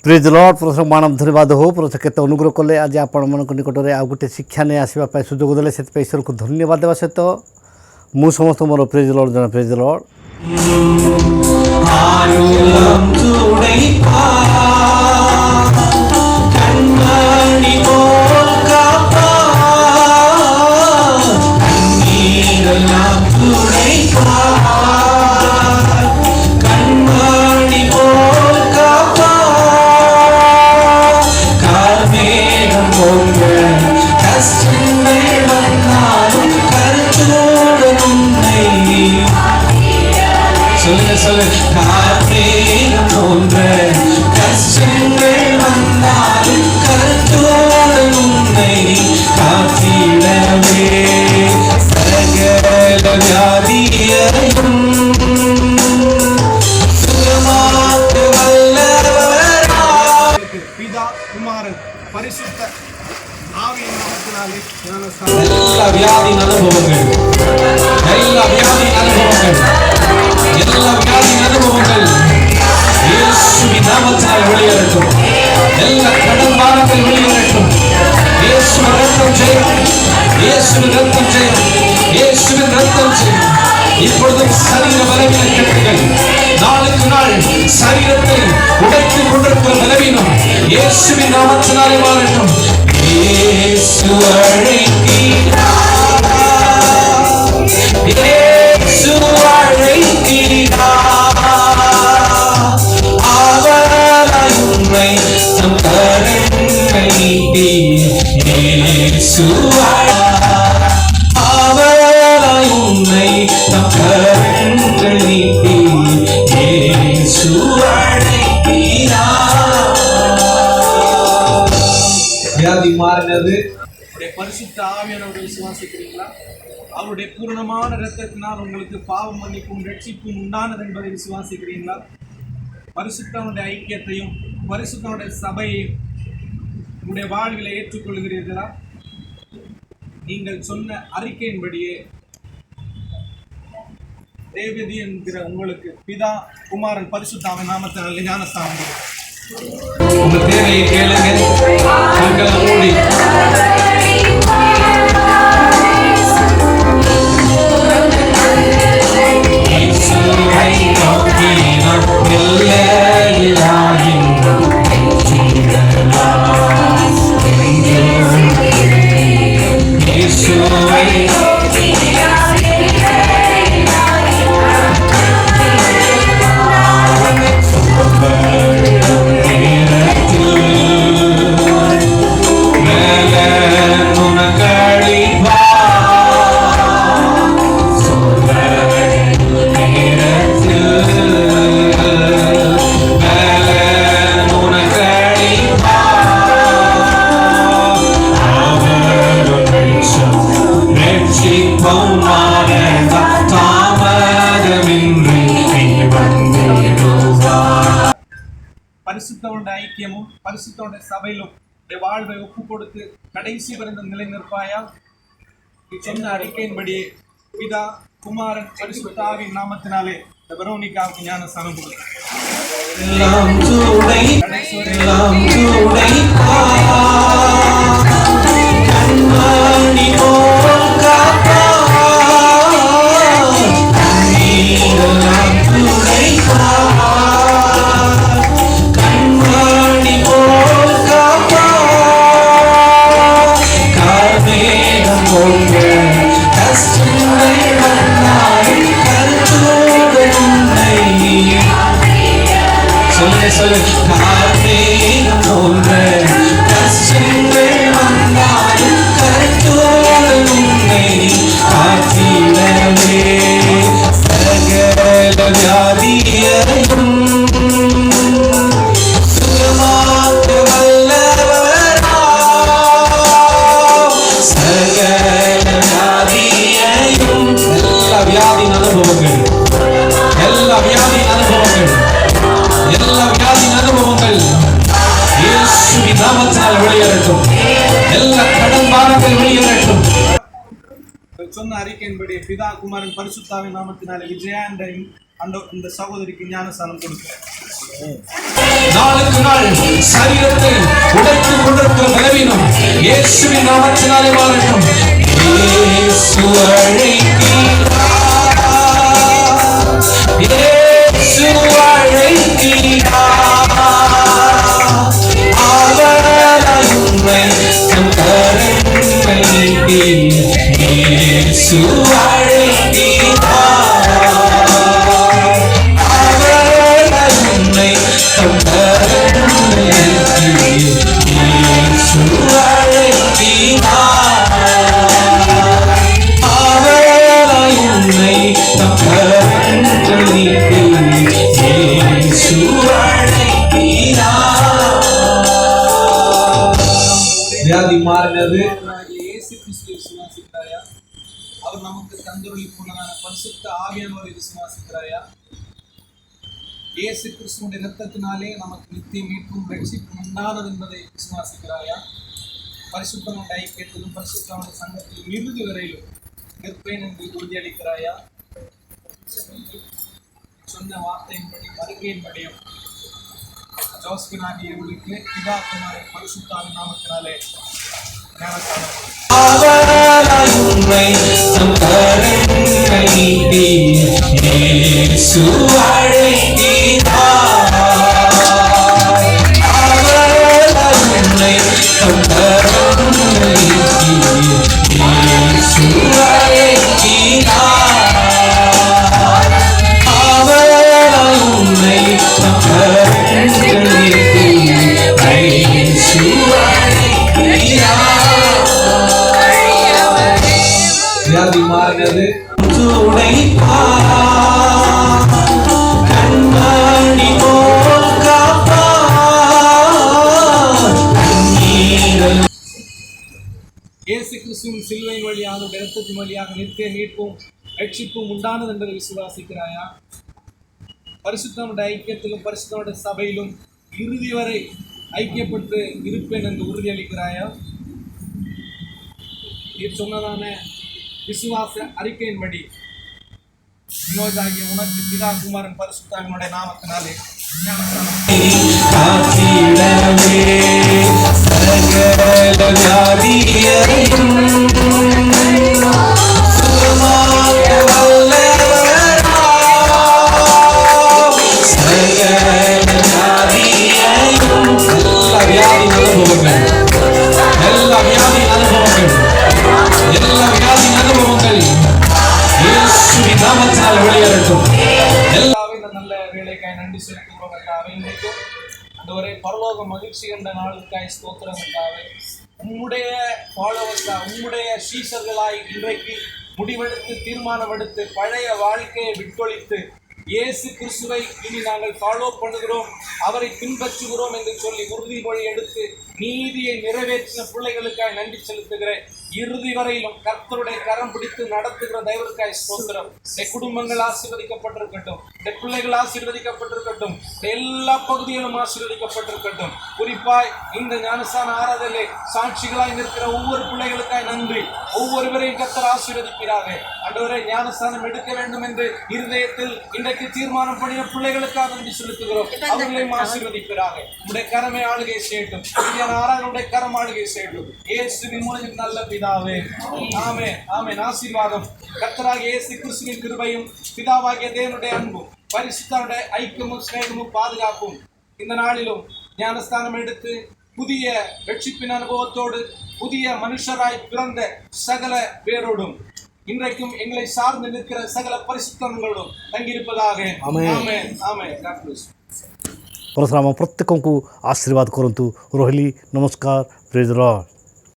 Praise Lord प्रथम मान धन्यवाद हो प्रथम केत अनुग्रह कले आज आपण मन निकट में आउ गोटे शिक्षा नहीं आसवाई सुजोग देते से ईश्वर को धन्यवाद देवा सहित मु समस्त मोर प्रेज लॉर्ड जन प्रेज लॉर्ड பரிசுத்த ஆவியின் நாமத்தினாலே எல்லா வியாதியின் அனுபவங்கள் இயேசுவின் நாமத்தினால் வெளியேறட்டும். எல்லா கடன் பாரங்கள் வெளியேறட்டும். இயேசுவின் ரத்தம் ஜெயம், இயேசுவின் ரத்தம் ஜெயம், இயேசுவின் ரத்தம் ஜெயம். இப்பொழுதும் சரீர பலவீன கட்டுகள் நாளுக்கு நாள் சரீரத்தை உடைத்துக் கொண்டிருக்கிற பலவீனம் இயேசுவின் நாமத்தினாலே மாறட்டும். இயேசு அழைக்கிறார், இயேசு அழைக்கிறார், அவராய் உம்மை நம் கரங்கள் நீட்டி இயேசு அவராய் உம்மை நம் கரங்கள் நீட்டி இயேசு வியாதி மாறினது பரிசுத்த ஆவியானவரை விசுவாசிக்கிறீங்களா? அவருடைய பூர்ணமான இரத்தத்தினால் உங்களுக்கு பாவம் மன்னிப்பும் ரட்சிப்பும் உண்டானது என்பதை விசுவாசிக்கிறீங்களா? பரிசுத்தனுடைய ஐக்கியத்தையும் பரிசுத்தனுடைய சபையையும் உங்களுடைய வாழ்வில் ஏற்றுக்கொள்கிறீர்களா? நீங்கள் சொன்ன அறிக்கையின்படியே தேவதி என்கிற உங்களுக்கு பிதா குமாரன் பரிசுத்தாவின் நாமத்தினால் ஞானஸ்தானம் உங்க தேவையை கேளுங்க. கண்களை மூடி பரிசுத்தவனுடைய ஐக்கியமும் பரிசுத்தவனுடைய சபையிலும் வாழ்வை ஒப்பு கொடுத்து கடைசி வரைந்த நிலை நிற்பாயா? சொன்ன அறிக்கையின்படியே பிதா குமாரன் பரிசுத்த ஆவியின் நாமத்தினாலே வெரோனிகாவுக்கு ஞானஸ்தானம் சொன்ன அறிக்கையின்படி பிதா குமாரன் பரிசுத்தாவின் நாமத்தினாலே விஜயா என்ற இந்த சகோதரிக்கு ஞானஸ்தானம் கொடுக்கிறேன். நாளுக்கு நாள் சரீரத்தை உடைத்துக் கொண்டிருக்கிற பலவீனம் இயேசுவின் நாமத்தினாலே மாறட்டும். இயேசு அழைக்கிறார், இயேசு அழைக்கிறார், அவர் உம்மை தம் கரங்களில் இயேசு அழைக்கிறார், வியாதி மாறினது. இயேசு கிறிஸ்துவை விசுவாசிக்கிறாயா? அவர் நமக்கு தந்தருளி போனதான பரிசுத்த ஆவியானவரை விசுவாசிக்கிறாயா? இயேசு கிறிஸ்துவின் இரத்தத்தினாலே நமக்கு நித்திய மீட்பும் ரட்சிப்பும் உண்டானது என்பதை விசுவாசிக்கிறாயா? பரிசுத்தனுடைய ஐக்கியத்திலும் பரிசுத்தனுடைய சங்கத்திலும் இறுதி வரையிலும் நிற்பேன் என்று உறுதியளிக்கிறாயா? சொன்ன வார்த்தையின்படி வருகையின்படியும் ஜோஸ்பினாகிய இவர்களுக்கு பிதா குமாரன் பரிசுத்தாவின் நாமத்தினாலே ஞானஸ்தானம் உம்மை தம் கரங்களில் இயேசு அழைக்கிறார், உம்மை தம் கரங்களில் இயேசு அழைக்கிறார், உம்மை தம் கரங்களில் இயேசு வியாதி மாறினது. கண்மணி போல் காப்பார், இயேசு கிறிஸ்துவின் சிலுவையின் வழியாக இரத்தத்தின் வழியாக நித்திய மீட்பும் ரட்சிப்பும் உண்டானது என்பதை விசுவாசிக்கிறாயா? பரிசுத்தனுடைய ஐக்கியத்திலும் பரிசுத்தனுடைய சபையிலும் இறுதி வரை ஐக்கியப்பட்டு இருப்பேன் என்று உறுதியளிக்கிறாயா? நீர் சொன்னதான விசுவாச அறிக்கையின்படி வினோதாகிய உனக்கு பிதா குமாரன் பரிசுத்தாவினுடைய நாமத்தினாலே காத்திடவே சகல வியாதியையும் சுகமாக்க வல்லவராம், சகல வியாதியையும் எல்லா வியாதி அனுபவங்கள், எல்லா வியாதி அனுபவங்கள், எல்லா வியாதி அனுபவங்கள் இயேசுவின் நாமத்தினால் வெளியேறட்டும். இந்த நல்ல வேலைக்காய் நன்றி செலுத்துகிறோம் கர்த்தாவே. இன்றைக்கும் ஆண்டவரே பரலோக மகிழ்ச்சி என்ற நாளுக்காய் ஸ்தோத்திரம் கர்த்தாவே. உம்முடைய ஃபாலோவர்ஸா, உம்முடைய சீஷர்களாய் இன்றைக்கு முடிவெடுத்து தீர்மானம் எடுத்து பழைய வாழ்க்கையை விட்டொழித்து இயேசு கிறிஸ்துவை இனி நாங்கள் ஃபாலோ பண்ணுகிறோம், அவரை பின்பற்றுகிறோம் என்று சொல்லி உறுதிமொழி எடுத்து நீதியை நிறைவேற்றின பிள்ளைகளுக்காய் நன்றி செலுத்துகிறேன். இறுதி வரையிலும் கர்த்தருடைய கரம் பிடித்து நடத்துகிற தயவிற்காய் ஸ்தோத்திரம். குடும்பங்கள் ஆசீர்வதிக்கப்பட்டிருக்கட்டும், பிள்ளைகள் ஆசீர்வதிக்கப்பட்டிருக்கட்டும், எல்லா பகுதிகளும் ஆசீர்வதிக்கப்பட்டிருக்கட்டும். குறிப்பாய் இந்த ஞானஸ்தான ஆராதனை சாட்சிகளாய் நிற்கிற ஒவ்வொரு பிள்ளைகளுக்காய் நன்றி. ஒவ்வொருவரையும் கர்த்தர் ஆசீர்வதிக்கிறாங்க. ஆண்டவரே, ஞானஸ்தானம் எடுக்க வேண்டும் என்று இருதயத்தில் இன்றைக்கு தீர்மானம் பண்ணின பிள்ளைகளுக்காக நன்றி செலுத்துகிறோம். அவர்களையும் ஆசீர்வதிக்கிறாங்க. உடைய கரமே ஆளுகை செய்யட்டும், ஆராதனுடைய கரம் ஆளுகை செய்யட்டும். இயேசுவின் மூலம் நல்ல பிதாவே, ஆமென் ஆமென். ஆசீர்வாதம் கர்த்தராகிய இயேசு கிறிஸ்துவின் கிருபையும் பிதாவாகிய தேவனுடைய அன்பும் பரிசுத்தருடைய ஐக்கியமும் ஸ்நேகமும் பாதுகாப்பும் இந்த நாளிலும் ஞானஸ்தானம் எடுத்து புதிய ரட்சிப்பின் அனுபவத்தோடு புதிய மனுஷராய் பிறந்த சகல பேரோடும் இன்றைக்கும் எங்களை சார்ந்து நிற்கிற சகல பரிசுத்தங்களோடும் தங்கியிருப்பதாக. ஆமென் ஆமென். God bless. परशुराम प्रत्येक को आशीर्वाद करंतु। रोहिली नमस्कार, प्रेज लॉर्ड।